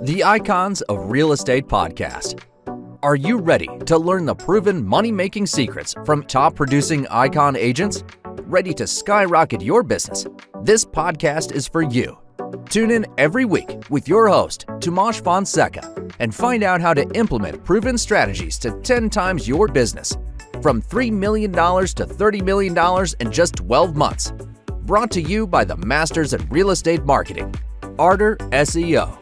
The Icons of Real Estate Podcast. Are you ready to learn the proven money-making secrets from top-producing Icon agents? Ready to skyrocket your business? This podcast is for you. Tune in every week with your host, Tomasz Fonseca, and find out how to implement proven strategies to 10 times your business, from $3 million to $30 million in just 12 months. Brought to you by the Masters in Real Estate Marketing, Arter SEO.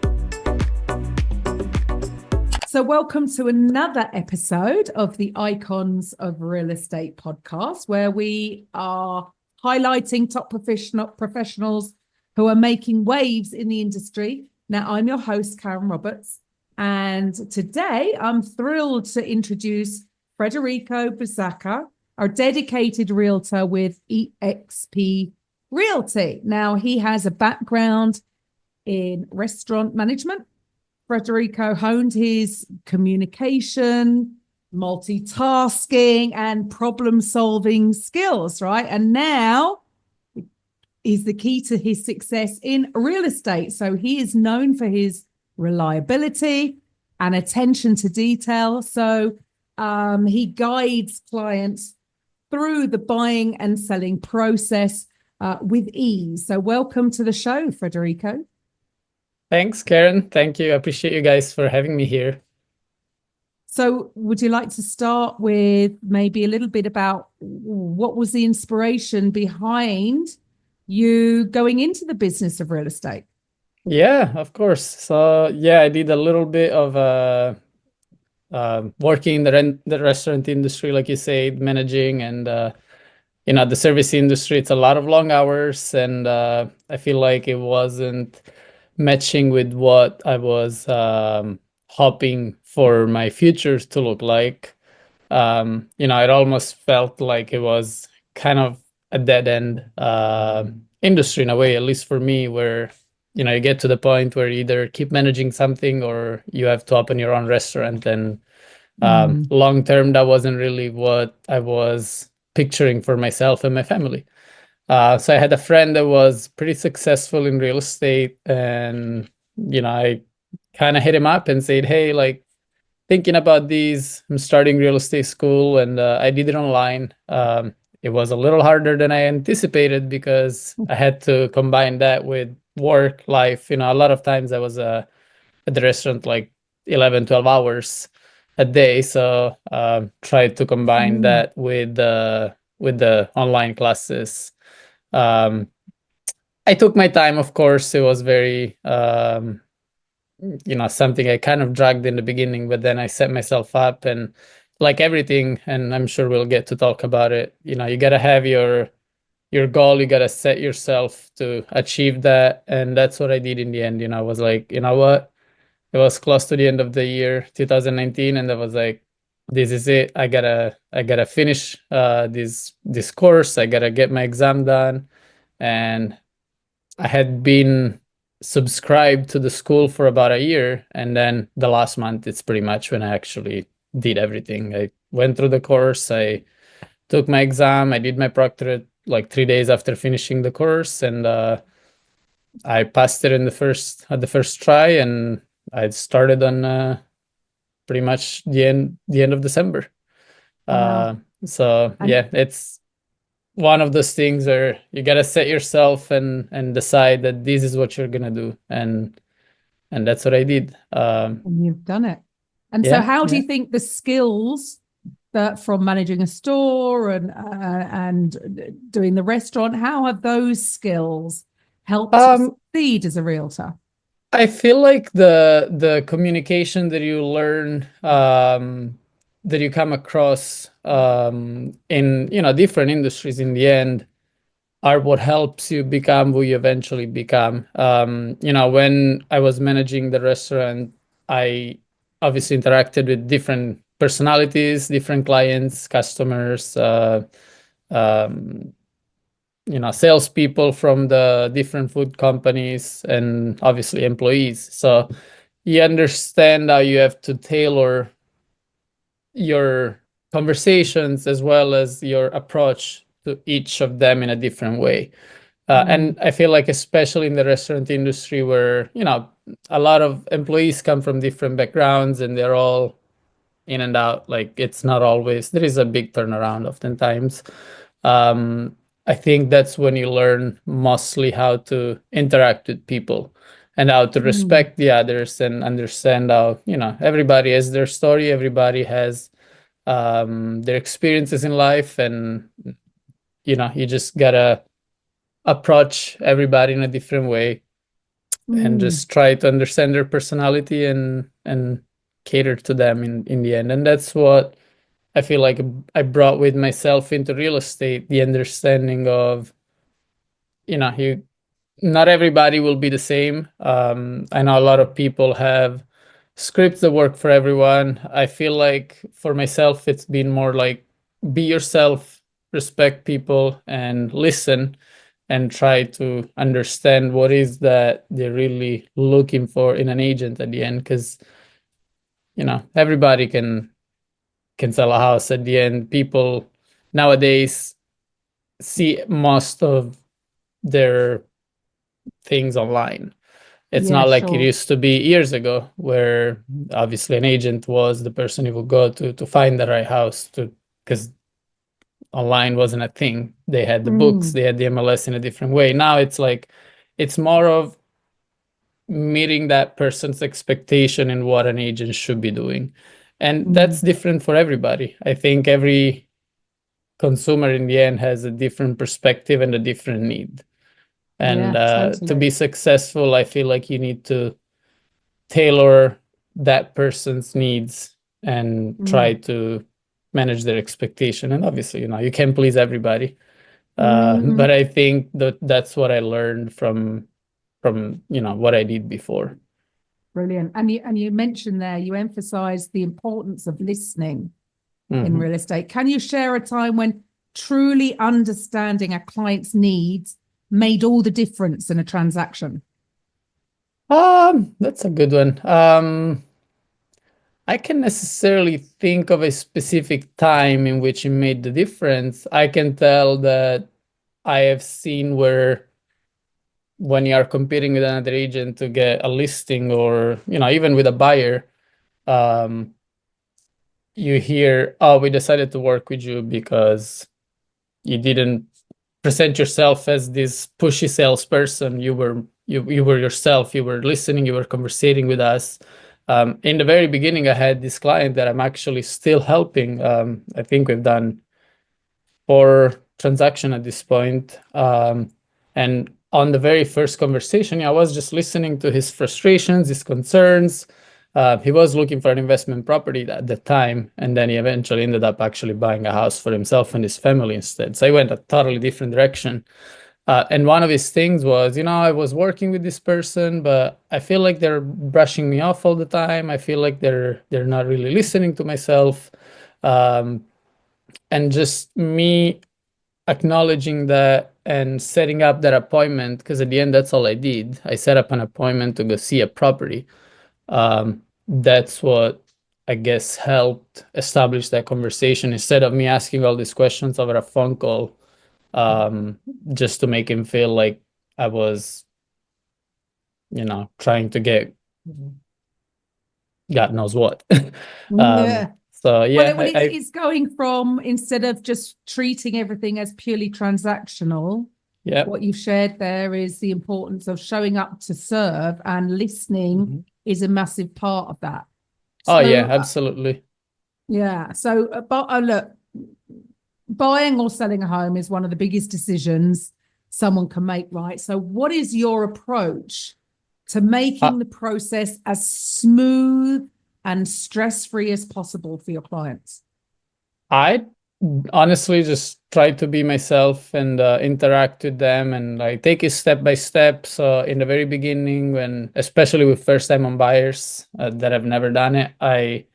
So welcome to another episode of the Icons of Real Estate podcast, where we are highlighting top professionals who are making waves in the industry. Now, I'm your host, Karen Roberts, and today I'm thrilled to introduce Federico Busacca, our dedicated realtor with EXP Realty. Now, he has a background in restaurant management. Federico honed his communication, multitasking, and problem-solving skills, right? And now is the key to his success in real estate. So he is known for his reliability and attention to detail. So he guides clients through the buying and selling process with ease. So welcome to the show, Federico. Thanks, Karen. Thank you. I appreciate you guys for having me here. So would you like to start with maybe a little bit about what was the inspiration behind you going into the business of real estate? Yeah, of course. So I did a little bit of working in the restaurant industry, like you said, managing and the service industry. It's a lot of long hours, and I feel like it wasn't matching with what I was hoping for my future to look like. It almost felt like it was kind of a dead end industry in a way, at least for me, where you get to the point where you either keep managing something or you have to open your own restaurant. And long term, that wasn't really what I was picturing for myself and my family. So I had a friend that was pretty successful in real estate, and I kind of hit him up and said, hey, like, thinking about these, I'm starting real estate school, and I did it online. It was a little harder than I anticipated because I had to combine that with work life. A lot of times I was at the restaurant like 11, 12 hours a day. So tried to combine that with the online classes. I took my time, of course. It was very, something I kind of dragged in the beginning, but then I set myself up, and like everything, and I'm sure we'll get to talk about it, you got to have your goal. You got to set yourself to achieve that. And that's what I did in the end. I was like, you know what? It was close to the end of the year, 2019. And I was like, this is it. I gotta finish this course. I gotta get my exam done. And I had been subscribed to the school for about a year, and then the last month, it's pretty much when I actually did everything. I went through the course, I took my exam, I did my proctorate like 3 days after finishing the course, and I passed it at the first try, and I started on pretty much the end of December. Wow. It's one of those things where you got to set yourself and decide that this is what you're gonna do, and that's what I did. And you've done it. And so how do you think the skills that from managing a store and doing the restaurant, how have those skills helped succeed as a realtor? I feel like the communication that you learn, that you come across in different industries, in the end, are what helps you become who you eventually become. When I was managing the restaurant, I obviously interacted with different personalities, different clients, customers, salespeople from the different food companies, and obviously employees. So you understand how you have to tailor your conversations as well as your approach to each of them in a different way. And I feel like, especially in the restaurant industry, where, a lot of employees come from different backgrounds and they're all in and out, like it's not always, there is a big turnaround oftentimes. I think that's when you learn mostly how to interact with people and how to respect the others and understand how, everybody has their story, everybody has their experiences in life, and you just gotta approach everybody in a different way and just try to understand their personality and cater to them in the end. And that's what I feel like I brought with myself into real estate, the understanding of, you not everybody will be the same. I know a lot of people have scripts that work for everyone. I feel like for myself, it's been more like be yourself, respect people, and listen, and try to understand what is that they're really looking for in an agent at the end. Because, everybody can sell a house at the end. People nowadays see most of their things online. It's Yeah, not like it sure. used to be years ago, where obviously an agent was the person you would go to find the right house, to because online wasn't a thing. They had the books, they had the MLS in a different way. Now it's like it's more of meeting that person's expectation and what an agent should be doing. And that's different for everybody. I think every consumer in the end has a different perspective and a different need. And Yeah, to be totally. successful, I feel like you need to tailor that person's needs and try to manage their expectation. And obviously, you can't please everybody. But I think that's what I learned from what I did before. Brilliant. And you mentioned there, you emphasized the importance of listening in real estate. Can you share a time when truly understanding a client's needs made all the difference in a transaction? That's a good one. I can necessarily think of a specific time in which it made the difference. I can tell that I have seen where when you are competing with another agent to get a listing, or even with a buyer, you hear, "Oh, we decided to work with you because you didn't present yourself as this pushy salesperson. You were yourself. You were listening. You were conversating with us." In the very beginning, I had this client that I'm actually still helping. I think we've done 4 transactions at this point. And on the very first conversation, I was just listening to his frustrations, his concerns. He was looking for an investment property at the time, and then he eventually ended up actually buying a house for himself and his family instead. So I went a totally different direction. And one of his things was, I was working with this person, but I feel like they're brushing me off all the time. I feel like they're not really listening to myself. And just me acknowledging that and setting up that appointment, because at the end, that's all I did. I set up an appointment to go see a property. That's what I guess helped establish that conversation, instead of me asking all these questions over a phone call, just to make him feel like I was, trying to get God knows what. Yeah. So yeah, It's going from, instead of just treating everything as purely transactional, yeah. what you've shared there is the importance of showing up to serve, and listening is a massive part of that. Oh yeah, So, absolutely. yeah. So, but look, buying or selling a home is one of the biggest decisions someone can make, right? So, what is your approach to making the process as smooth and stress-free as possible for your clients? I honestly just try to be myself and interact with them, and I take it step by step. So in the very beginning, especially with first-time home buyers that have never done it, I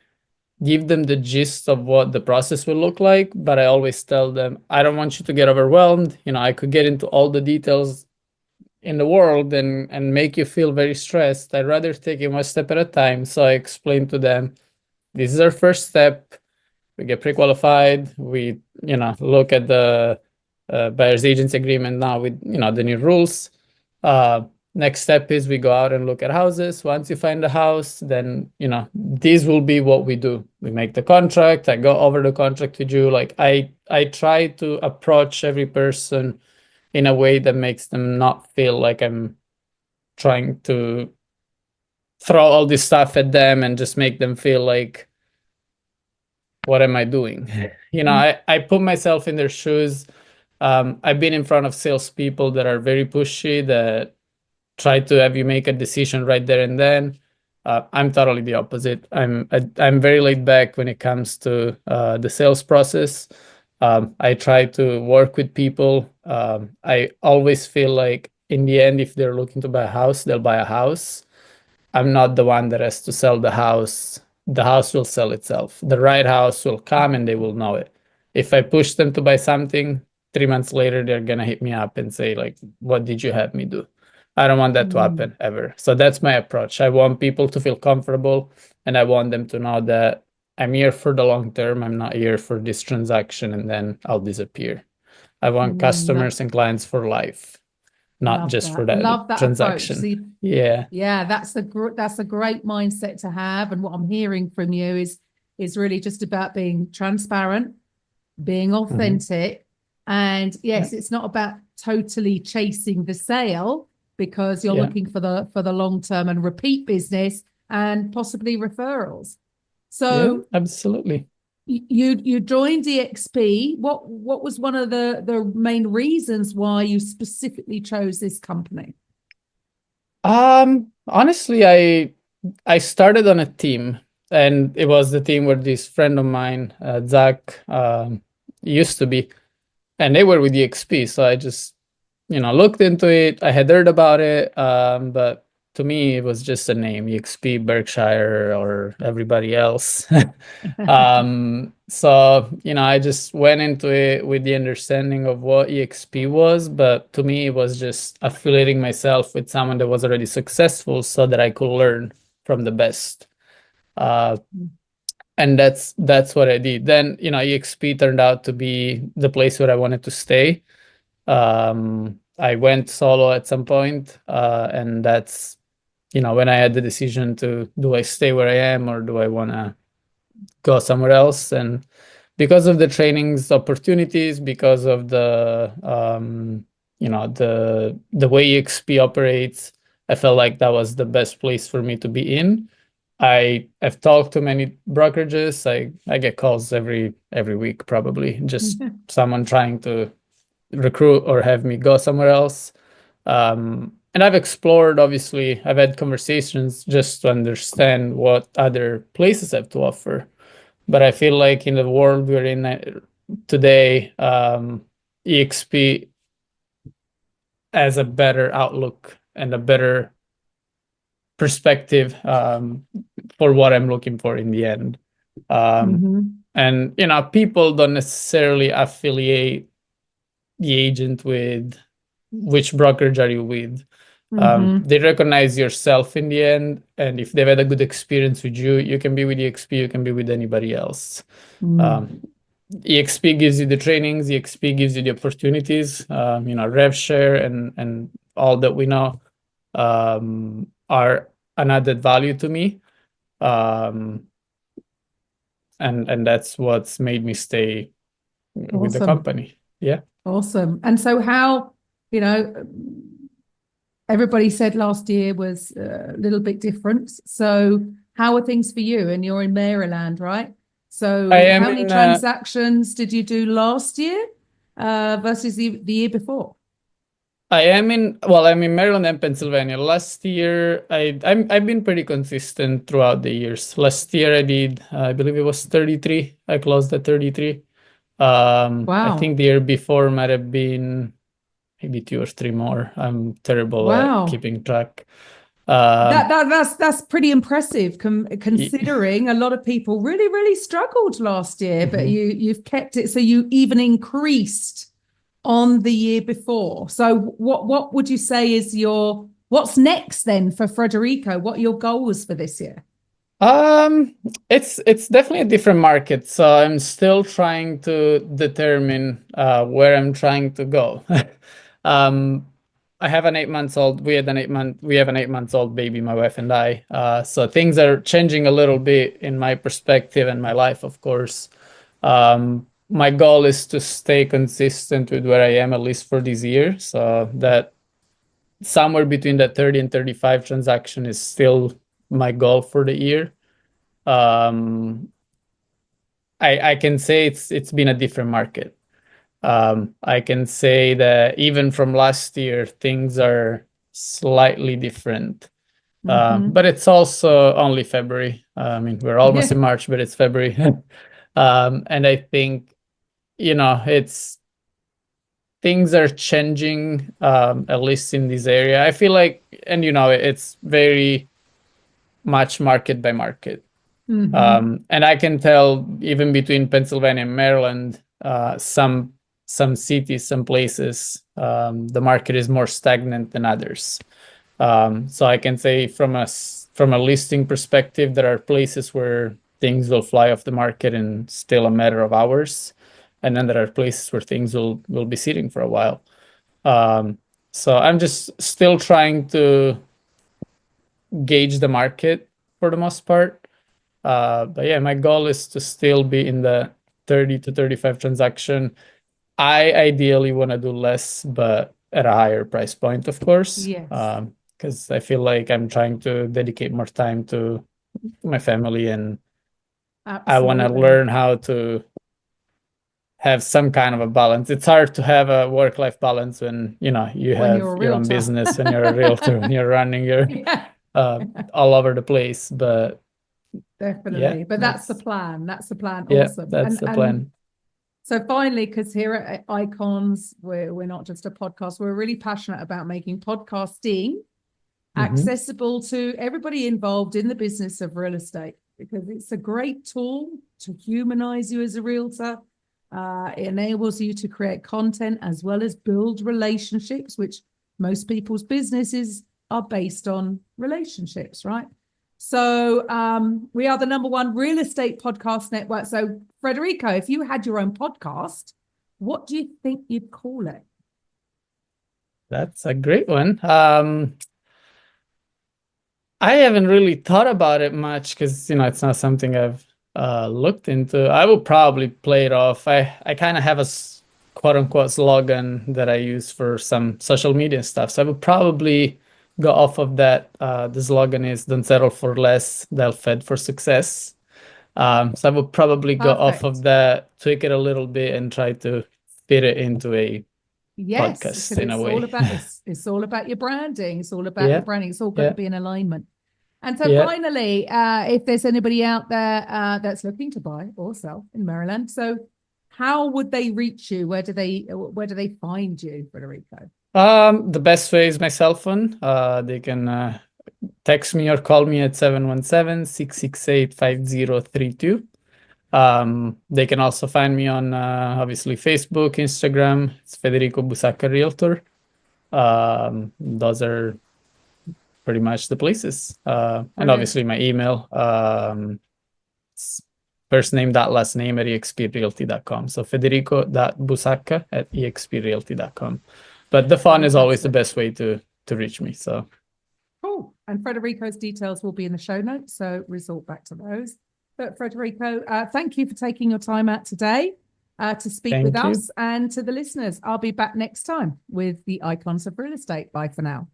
give them the gist of what the process will look like, but I always tell them, I don't want you to get overwhelmed. I could get into all the details in the world and make you feel very stressed. I'd rather take it one step at a time. So I explain to them, this is our first step. We get pre-qualified. We, look at the buyer's agency agreement now with, the new rules. Next step is we go out and look at houses. Once you find a house, then, these will be what we do. We make the contract. I go over the contract with you. Like I try to approach every person in a way that makes them not feel like I'm trying to throw all this stuff at them and just make them feel like, what am I doing? I put myself in their shoes. I've been in front of salespeople that are very pushy, that try to have you make a decision right there and then. I'm totally the opposite. I'm very laid back when it comes to the sales process. I try to work with people. I always feel like in the end, if they're looking to buy a house, they'll buy a house. I'm not the one that has to sell the house. The house will sell itself. The right house will come and they will know it. If I push them to buy something, 3 months later, they're going to hit me up and say, like, what did you have me do? I don't want that to happen ever. So that's my approach. I want people to feel comfortable, and I want them to know that I'm here for the long term. I'm not here for this transaction and then I'll disappear. I want customers and clients for life, not Love just that. for that Love that transaction. approach. See, yeah, that's a great mindset to have. And what I'm hearing from you is really just about being transparent, being authentic, and yes, it's not about totally chasing the sale, because you're looking for the long term and repeat business and possibly referrals. So absolutely. You joined EXP. What was one of the main reasons why you specifically chose this company? Honestly, I started on a team, and it was the team where this friend of mine, Zach, used to be, and they were with EXP. So I just, looked into it. I had heard about it, but to me, it was just a name, EXP, Berkshire, or everybody else. So, I just went into it with the understanding of what EXP was, but to me, it was just affiliating myself with someone that was already successful so that I could learn from the best. And that's what I did. Then, EXP turned out to be the place where I wanted to stay. I went solo at some point, and that's, when I had the decision to, do I stay where I am or do I want to go somewhere else? And because of the trainings opportunities, because of the the way EXP operates, I felt like that was the best place for me to be in. I have talked to many brokerages. I get calls every week, probably, just someone trying to recruit or have me go somewhere else. And I've explored, obviously, I've had conversations just to understand what other places have to offer. But I feel like in the world we're in today, EXP has a better outlook and a better perspective for what I'm looking for in the end. And, people don't necessarily affiliate the agent with which brokerage are you with. They recognize yourself in the end, and if they've had a good experience with you, you can be with EXP, you can be with anybody else. EXP gives you the trainings, EXP gives you the opportunities. Rev share and all that we know are an added value to me, and that's what's made me stay with the company. Awesome. And so how, everybody said last year was a little bit different. So how are things for you? And you're in Maryland, right? So how many transactions did you do last year versus the year before? I'm in Maryland and Pennsylvania. Last year, I've been pretty consistent throughout the years. Last year I did, I believe it was 33. I closed at 33. Wow. I think the year before might have been maybe 2 or 3 more. I'm terrible at keeping track. That's pretty impressive, considering a lot of people really, really struggled last year, but you've kept it. So you even increased on the year before. So what would you say is what's next then for Federico? What are your goals for this year? It's definitely a different market, so I'm still trying to determine where I'm trying to go. Um, I have an 8 months old. We have an 8 months old baby, my wife and I. So things are changing a little bit in my perspective and my life, of course. My goal is to stay consistent with where I am, at least for this year. So that somewhere between that 30 and 35 transaction is still my goal for the year. um, I can say it's been a different market. I can say that even from last year, things are slightly different. But it's also only February. I mean, we're almost in March, but it's February. And I think, it's things are changing, at least in this area. I feel like, and it's very much market by market. And I can tell even between Pennsylvania and Maryland, some cities, some places, the market is more stagnant than others. So I can say from a listing perspective, there are places where things will fly off the market in still a matter of hours, and then there are places where things will be sitting for a while. So I'm just still trying to gauge the market for the most part. But yeah, my goal is to still be in the 30 to 35 transaction. I ideally want to do less, but at a higher price point, of course. Yes. Because I feel like I'm trying to dedicate more time to my family, and I want to Absolutely. learn how to have some kind of a balance. It's hard to have a work-life balance when you When have you're a your own realtor. business and you're a realtor and you're running your Yeah, all over the place. But definitely. yeah, But that's the plan. That's the plan. yeah, Awesome. that's the plan. So finally, because here at Icons, we're not just a podcast, we're really passionate about making podcasting accessible to everybody involved in the business of real estate, because it's a great tool to humanize you as a realtor. It enables you to create content as well as build relationships, which most people's businesses are based on relationships, right? So we are the #1 real estate podcast network. So Federico, if you had your own podcast, what do you think you'd call it? That's a great one. I haven't really thought about it much because it's not something I've looked into. I will probably play it off. I kind of have a quote unquote slogan that I use for some social media stuff. So I would probably go off of that. The slogan is "Don't settle for less, they'll fed for success." So I would probably go off of that, tweak it a little bit, and try to fit it into a podcast in a way. It's all about your branding. It's all about your branding. It's all got to be in alignment. And so finally, if there's anybody out there that's looking to buy or sell in Maryland, so how would they reach you? Where do they find you, Federico? The best way is my cell phone. They can text me or call me at 717-668-5032. They can also find me on obviously Facebook, Instagram. It's Federico Busacca Realtor. Those are pretty much the places. And obviously my email. It's first name dot last name at exprealty.com. So Federico.busacca at exprealty.com. But the phone is always the best way to reach me. So cool. And Federico's details will be in the show notes, so resort back to those. But Federico, thank you for taking your time out today to speak with us, and to the listeners. I'll be back next time with the Icons of Real Estate. Bye for now.